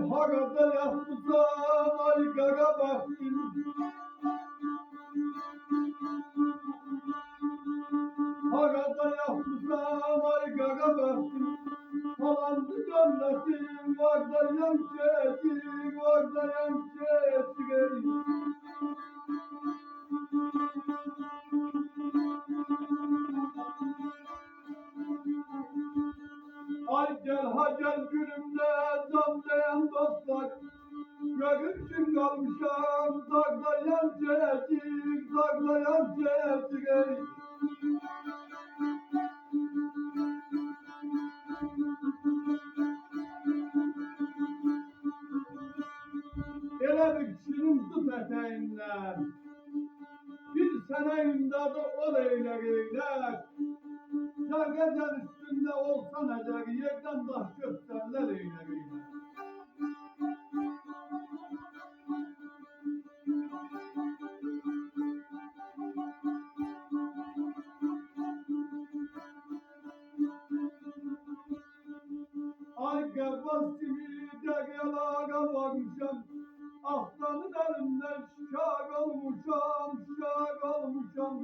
Hakikaten yaptıysam ay gaga baktım. Hakikaten yaptıysam ay gaga baktım. Falandı gönletim vardayan çeçik, vardayan çeçik. Ay gel ha gel günümde canlayan dostlar. Görür kim kalmışam saklayan çeçik, saklayan çeçik. Elə bir kişinin tut ətəyindən, bir sənə imdadı ol eylər eylər. Sən qəzəl üstündə olsan əgər, yerdən daş göstərlər eylər eylər. Ay qəvvaz kimi dəqyalara varmışam, Aslanın əlindən şikak olmuşam, şikak olmuşam.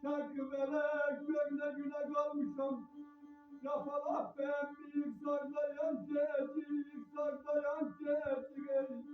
Şarkı belek gönle güne kalmışam, Yapalak ben büyük saklayan çeçik, saklayan çeçik.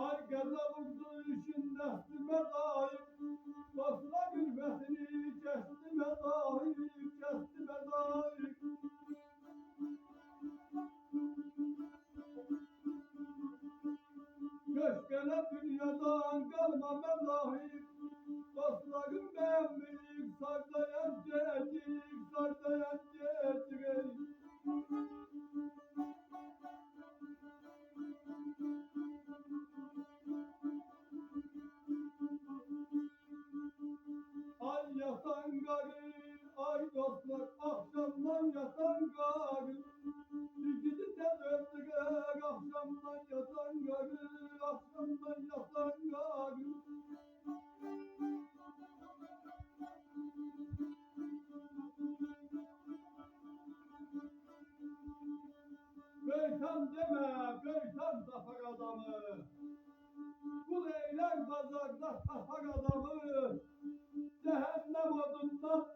Ay gaza vurdu işinde üstüme dair, Basına gülbesini kestime dair, kestime dair. Köşkele dünyadan kalma mezahir, Dostlarım ben büyük saklayan çeçik, saklayan çeçik. Ay yatan garı, ay dostlar, akşamdan yatan garı. İkisi de döndüler, akşamdan yatan garı, akşamdan yatan garı. Beytan deme, beytan safak adamı. Kul eyler pazarda safak adamı. Cehennem odundan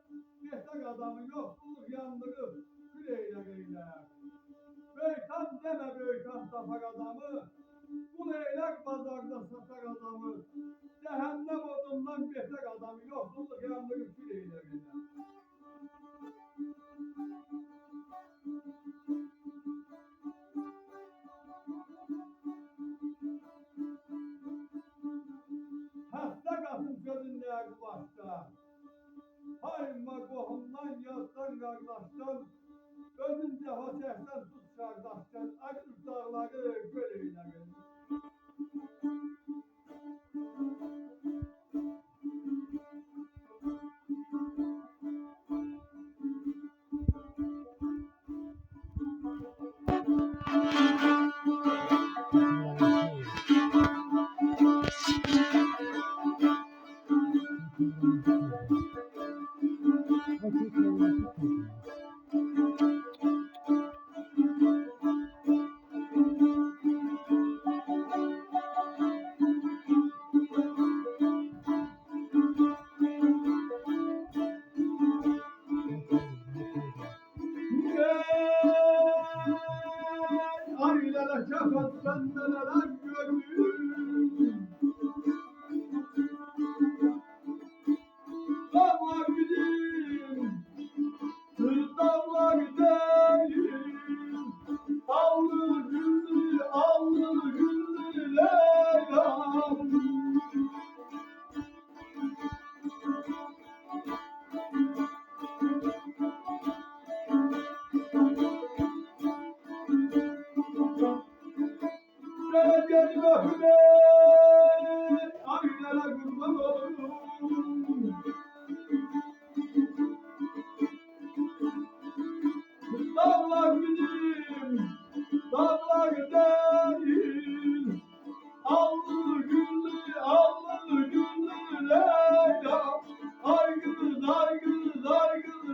yeter adamı, yoksulluk yandırır, kül eyler eyler. Beytan deme beytan safak adamı. Kul eyler pazarda safak adamı. Cehennem odundan yeter adamı, yoksulluk yandırır, kül eyler eyler. Hasta kasım sözünde bu başta. Hayma kohumdan yazdan kardeşten, Önünce hoşeften tut kardeşten, Akıl dağları göl eylerin. Aylara şafak sendeler görür. Dağlar gidim, dağlar gidelim. Allı güllü Leyla. Şerefine aylara kurban olurum. Dağlar bizim dağlar değil. Allı güllü Leyla. Aygız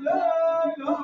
Leyla.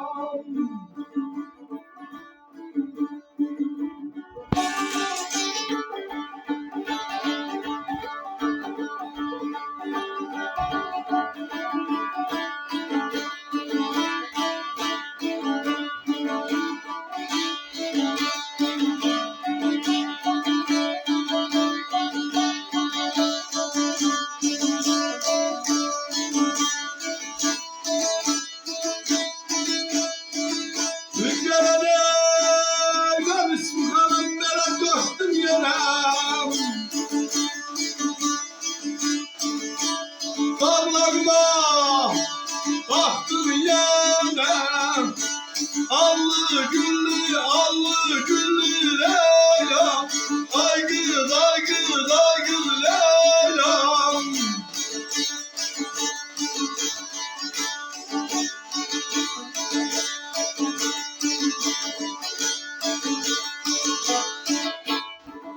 Rüzgara ben ismukanım melek döktüm yere. Dağlarıma baktım yere. Allı güllü Leyla. Aygız Leyla.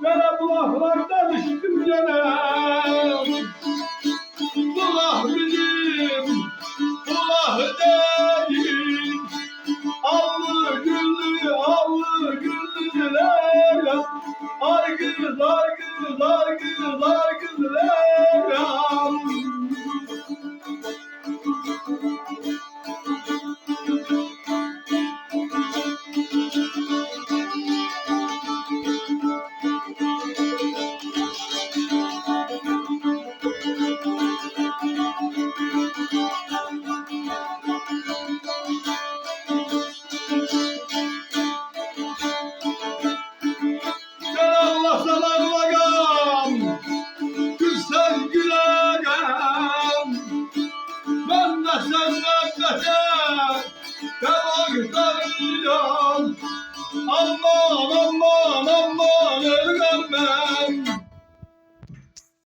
Dere bulaklardan içtim gene. Bulak bizim bulak değil.